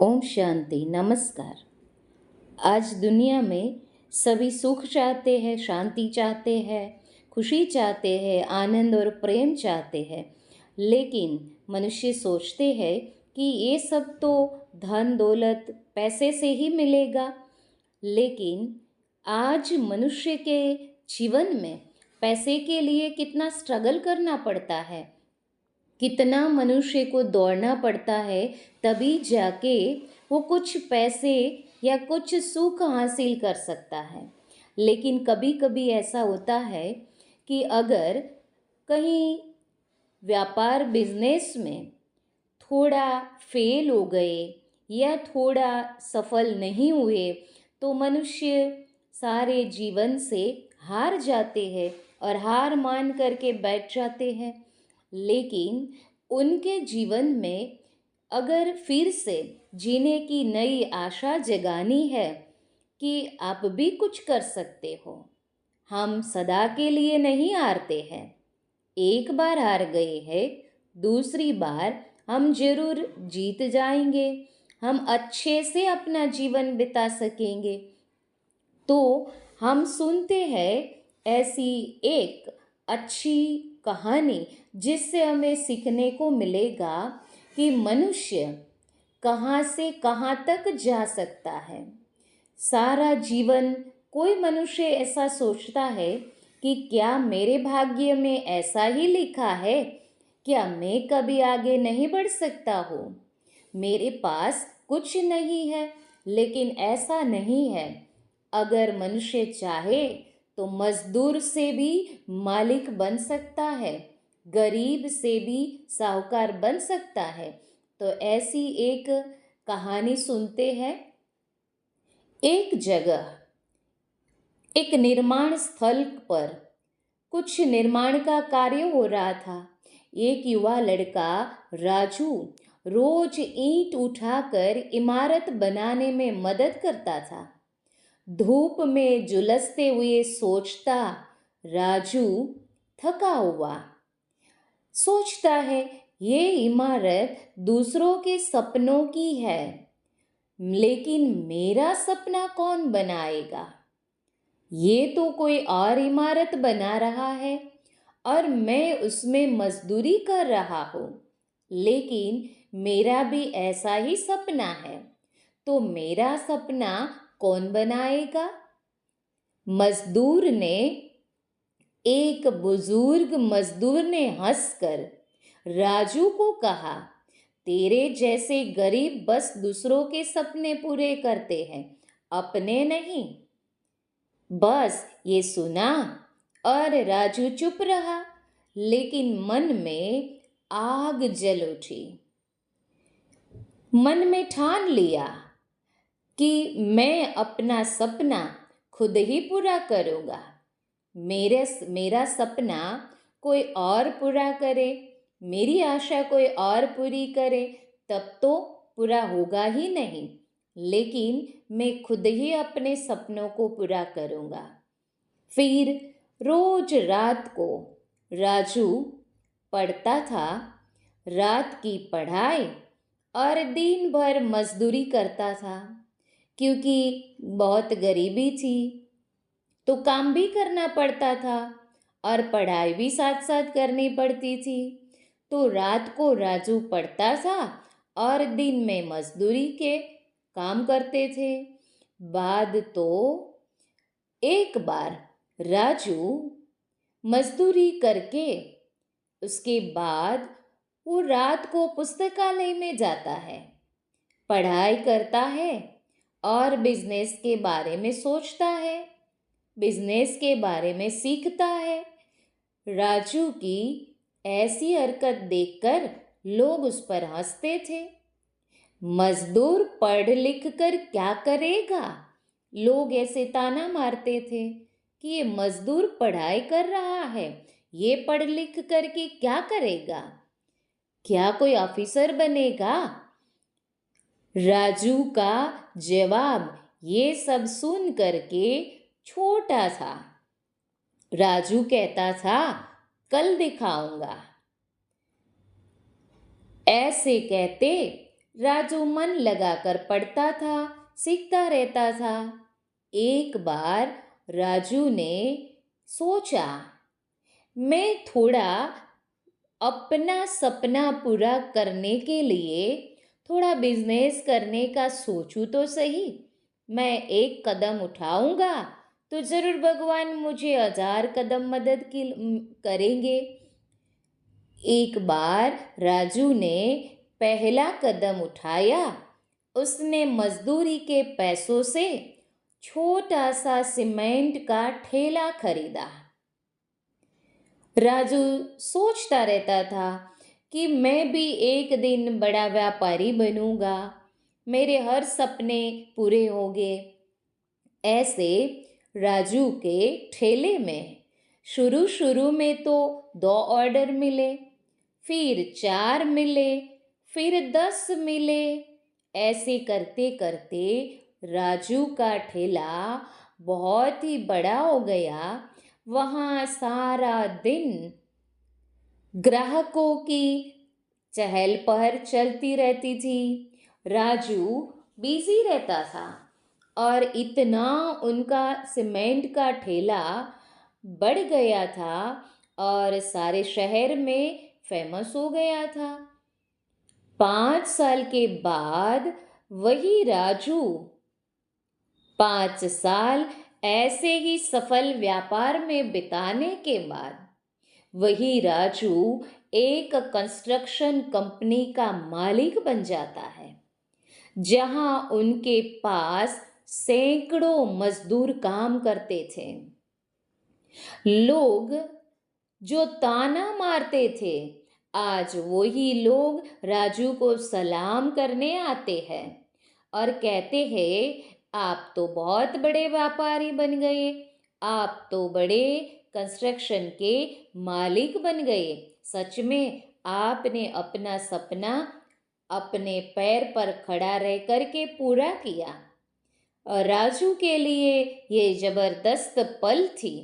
ओम शांति। नमस्कार। आज दुनिया में सभी सुख चाहते हैं, शांति चाहते हैं, खुशी चाहते हैं, आनंद और प्रेम चाहते हैं। लेकिन मनुष्य सोचते हैं कि ये सब तो धन दौलत पैसे से ही मिलेगा। लेकिन आज मनुष्य के जीवन में पैसे के लिए कितना स्ट्रगल करना पड़ता है, कितना मनुष्य को दौड़ना पड़ता है, तभी जाके वो कुछ पैसे या कुछ सुख हासिल कर सकता है। लेकिन कभी कभी ऐसा होता है कि अगर कहीं व्यापार बिजनेस में थोड़ा फेल हो गए या थोड़ा सफल नहीं हुए तो मनुष्य सारे जीवन से हार जाते हैं और हार मान करके बैठ जाते हैं। लेकिन उनके जीवन में अगर फिर से जीने की नई आशा जगानी है कि आप भी कुछ कर सकते हो, हम सदा के लिए नहीं हारते हैं। एक बार हार गए हैं, दूसरी बार हम जरूर जीत जाएंगे, हम अच्छे से अपना जीवन बिता सकेंगे। तो हम सुनते हैं ऐसी एक अच्छी कहानी जिससे हमें सीखने को मिलेगा कि मनुष्य कहाँ से कहाँ तक जा सकता है। सारा जीवन कोई मनुष्य ऐसा सोचता है कि क्या मेरे भाग्य में ऐसा ही लिखा है, क्या मैं कभी आगे नहीं बढ़ सकता हूँ, मेरे पास कुछ नहीं है। लेकिन ऐसा नहीं है। अगर मनुष्य चाहे तो मजदूर से भी मालिक बन सकता है, गरीब से भी साहूकार बन सकता है। तो ऐसी एक कहानी सुनते हैं। एक जगह एक निर्माण स्थल पर कुछ निर्माण का कार्य हो रहा था। एक युवा लड़का राजू रोज ईंट उठाकर इमारत बनाने में मदद करता था। धूप में झुलसते हुए सोचता राजू थका हुआ, सोचता है ये इमारत दूसरों के सपनों की है, लेकिन मेरा सपना कौन बनाएगा। ये तो कोई और इमारत बना रहा है और मैं उसमें मजदूरी कर रहा हूँ। लेकिन मेरा भी ऐसा ही सपना है, तो मेरा सपना कौन बनाएगा। मजदूर ने एक बुजुर्ग मजदूर ने हंसकर राजू को कहा, तेरे जैसे गरीब बस दूसरों के सपने पूरे करते हैं, अपने नहीं। बस ये सुना और राजू चुप रहा, लेकिन मन में आग जल उठी। मन में ठान लिया कि मैं अपना सपना खुद ही पूरा करूँगा। मेरा सपना कोई और पूरा करे, मेरी आशा कोई और पूरी करे, तब तो पूरा होगा ही नहीं। लेकिन मैं खुद ही अपने सपनों को पूरा करूँगा। फिर रोज रात को राजू पढ़ता था, रात की पढ़ाई और दिन भर मजदूरी करता था। क्योंकि बहुत गरीबी थी तो काम भी करना पड़ता था और पढ़ाई भी साथ साथ करनी पड़ती थी। तो रात को राजू पढ़ता था और दिन में मजदूरी के काम करते थे। बाद तो एक बार राजू मजदूरी करके उसके बाद वो रात को पुस्तकालय में जाता है, पढ़ाई करता है और बिजनेस के बारे में सोचता है, बिजनेस के बारे में सीखता है। राजू की ऐसी हरकत देखकर लोग उस पर हंसते थे। मजदूर पढ़ लिख कर क्या करेगा, लोग ऐसे ताना मारते थे कि ये मजदूर पढ़ाई कर रहा है, ये पढ़ लिख करके क्या करेगा, क्या कोई ऑफिसर बनेगा। राजू का जवाब ये सब सुन करके छोटा था। राजू कहता था कल दिखाऊंगा। ऐसे कहते राजू मन लगाकर पढ़ता था, सीखता रहता था। एक बार राजू ने सोचा, मैं थोड़ा अपना सपना पूरा करने के लिए थोड़ा बिजनेस करने का सोचूं तो सही। मैं एक कदम उठाऊंगा तो जरूर भगवान मुझे 1000 कदम मदद की करेंगे। एक बार राजू ने पहला कदम उठाया। उसने मजदूरी के पैसों से छोटा सा सीमेंट का ठेला खरीदा। राजू सोचता रहता था कि मैं भी एक दिन बड़ा व्यापारी बनूंगा, मेरे हर सपने पूरे होंगे। ऐसे राजू के ठेले में शुरू शुरू में तो 2 ऑर्डर मिले, फिर 4 मिले, फिर 10 मिले। ऐसे करते करते राजू का ठेला बहुत ही बड़ा हो गया। वहाँ सारा दिन ग्राहकों की चहल पहल चलती रहती थी। राजू बिजी रहता था और इतना उनका सीमेंट का ठेला बढ़ गया था और सारे शहर में फेमस हो गया था। 5 साल के बाद वही राजू 5 साल ऐसे ही सफल व्यापार में बिताने के बाद वही राजू एक कंस्ट्रक्शन कंपनी का मालिक बन जाता है, जहां उनके पास सैकड़ों मजदूर काम करते थे। लोग जो ताना मारते थे, आज वही लोग राजू को सलाम करने आते हैं और कहते हैं, आप तो बहुत बड़े व्यापारी बन गए, आप तो बड़े कंस्ट्रक्शन के मालिक बन गए। सच में आपने अपना सपना अपने पैर पर खड़ा रह करके पूरा किया। और राजू के लिए ये जबरदस्त पल थी।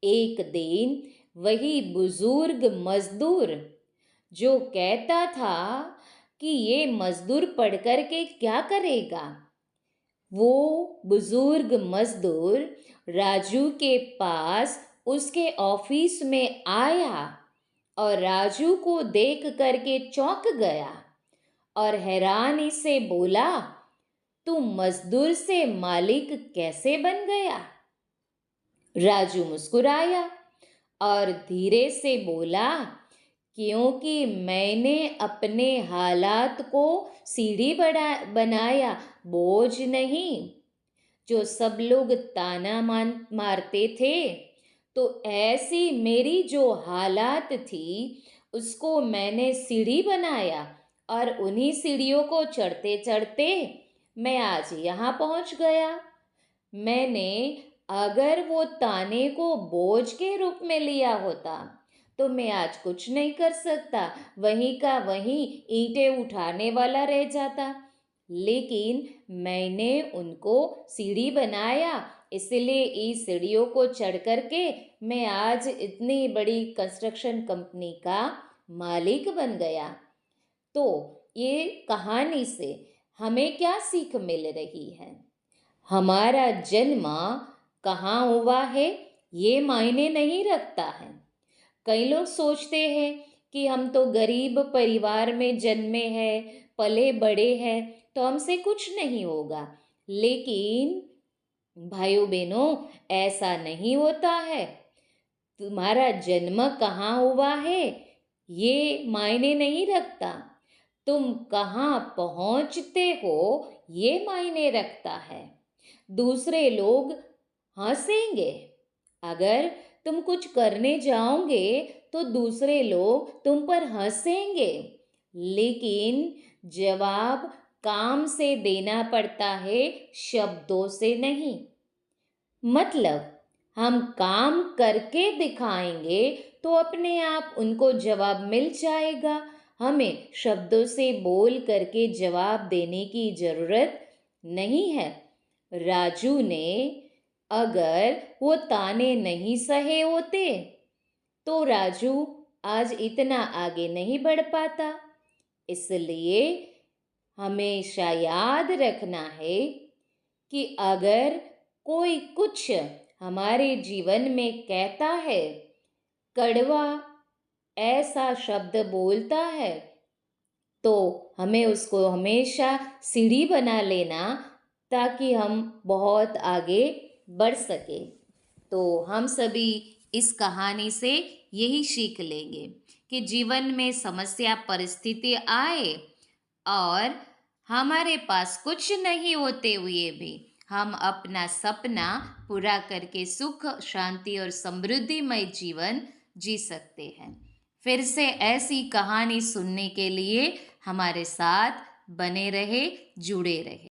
एक दिन वही बुजुर्ग मजदूर जो कहता था कि ये मजदूर पढ़ कर के क्या करेगा, वो बुजुर्ग मजदूर राजू के पास उसके ऑफिस में आया और राजू को देख करके चौंक गया और हैरानी से बोला, तू मजदूर से मालिक कैसे बन गया? राजू मुस्कुराया और धीरे से बोला, क्योंकि मैंने अपने हालात को सीढ़ी बनाया, बोझ नहीं। जो सब लोग ताना मारते थे, तो ऐसी मेरी जो हालात थी उसको मैंने सीढ़ी बनाया और उन्हीं सीढ़ियों को चढ़ते चढ़ते मैं आज यहाँ पहुँच गया। मैंने अगर वो ताने को बोझ के रूप में लिया होता तो मैं आज कुछ नहीं कर सकता, वहीं का वहीं ईंटें उठाने वाला रह जाता। लेकिन मैंने उनको सीढ़ी बनाया, इसलिए इस सीढ़ियों को चढ़ करके मैं आज इतनी बड़ी कंस्ट्रक्शन कंपनी का मालिक बन गया। तो ये कहानी से हमें क्या सीख मिल रही है? हमारा जन्म कहाँ हुआ है ये मायने नहीं रखता है। कई लोग सोचते हैं कि हम तो गरीब परिवार में जन्मे हैं, पले बड़े हैं, तो हमसे कुछ नहीं होगा। लेकिन भाइयों बहनों, ऐसा नहीं होता है। तुम्हारा जन्म कहाँ हुआ है ये मायने नहीं रखता, तुम कहाँ पहुँचते हो ये मायने रखता है। दूसरे लोग हंसेंगे, अगर तुम कुछ करने जाओगे तो दूसरे लोग तुम पर हंसेंगे, लेकिन जवाब काम से देना पड़ता है, शब्दों से नहीं। मतलब हम काम करके दिखाएंगे तो अपने आप उनको जवाब मिल जाएगा। हमें शब्दों से बोल करके जवाब देने की जरूरत नहीं है। राजू ने अगर वो ताने नहीं सहे होते तो राजू आज इतना आगे नहीं बढ़ पाता। इसलिए हमेशा याद रखना है कि अगर कोई कुछ हमारे जीवन में कहता है, कड़वा ऐसा शब्द बोलता है, तो हमें उसको हमेशा सीढ़ी बना लेना ताकि हम बहुत आगे बढ़ सके। तो हम सभी इस कहानी से यही सीख लेंगे कि जीवन में समस्या परिस्थिति आए और हमारे पास कुछ नहीं होते हुए भी हम अपना सपना पूरा करके सुख शांति और समृद्धिमय जीवन जी सकते हैं। फिर से ऐसी कहानी सुनने के लिए हमारे साथ बने रहे, जुड़े रहे।